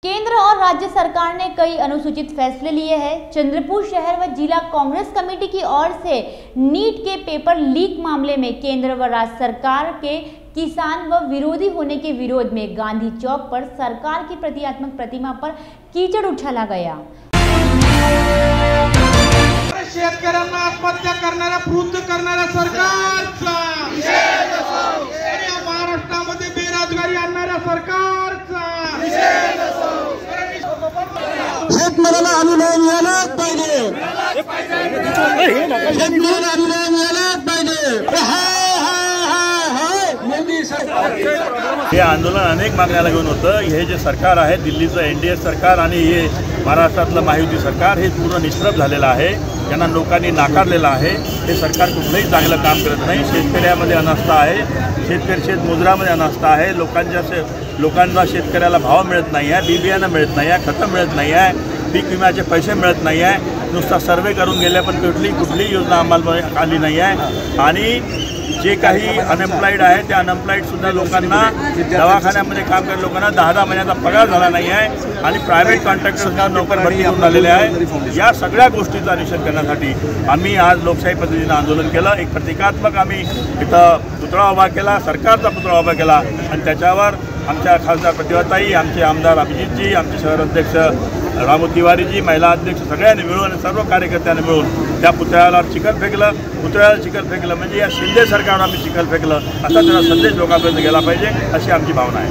केंद्र और राज्य सरकार ने कई अनुसूचित फैसले लिए हैं। चंद्रपुर शहर व जिला कांग्रेस कमेटी की ओर से नीट के पेपर लीक मामले में केंद्र व राज्य सरकार के किसान व विरोधी होने के विरोध में गांधी चौक पर सरकार की प्रतीकात्मक प्रतिमा पर कीचड़ उछाला गया। शेतकऱ्यांना आत्महत्या करणाऱ्या वृद्ध करणाऱ्या सरकारचा, महाराष्ट्रामध्ये बेरोजगारी आणणाऱ्या सरकारचा, शेतकऱ्याला अनुदान मिळालंच पाहिजे, शेतकऱ्याला अनुदान मिळालंच पाहिजे। मोदी सरकार हे आंदोलन अनेक मागण्याला घेऊन होतं। हे जे सरकार आहे दिल्लीचं एनडीए सरकार आणि हे महाराष्ट्रातलं महायुती सरकार हे पूर्ण निष्प्रभ झालेलं आहे। त्यांना लोकांनी नाकारलेलं आहे। हे सरकार कुठलंही चांगलं काम करत नाही। शेतकऱ्यामध्ये अनास्था आहे, शेतकरी शेतमजुरामध्ये अनास्था आहे। लोकांना शेतकऱ्याला भाव मिळत नाही आहे, बी बियाणं मिळत नाही आहे, खतं मिळत नाही आहे, पीक विम्याचे पैसे मिळत नाही आहे। नुसता सर्वे करून गेल्या पण कुठलीही योजना अंमलात आली नाही आहे। आणि जे काही अनएम्प्लॉईड आहे त्या अनएम्प्लॉईडसुद्धा लोकांना दवाखान्यामध्ये काम करणाऱ्या लोकांना 10 महिन्याचा पगार झाला नाही आहे आणि प्रायव्हेट कॉन्ट्रॅक्टर्सना नोकर भरती करून आलेले आहे। या सगळ्या गोष्टींचा निषेध करण्यासाठी आम्ही आज लोकशाही पद्धतीनं आंदोलन केलं। एक प्रतिकात्मक आम्ही इथं पुतळा उभा केला, सरकारचा पुतळा उभा केला आणि त्याच्यावर आमच्या खासदार प्रतिभाताई, आमचे आमदार अभिजितजी, आमचे शहर अध्यक्ष रामू तिवारीजी, महिला अध्यक्ष सगळ्यांनी मिळून सर्व कार्यकर्त्यांनी मिळून त्या पुतळ्याला चिखल फेकलं। पुतळ्याला चिखल फेकलं म्हणजे या शिंदे सरकारनं आम्ही चिखल फेकलं असा त्याला संदेश लोकांपर्यंत गेला पाहिजे अशी आमची भावना आहे।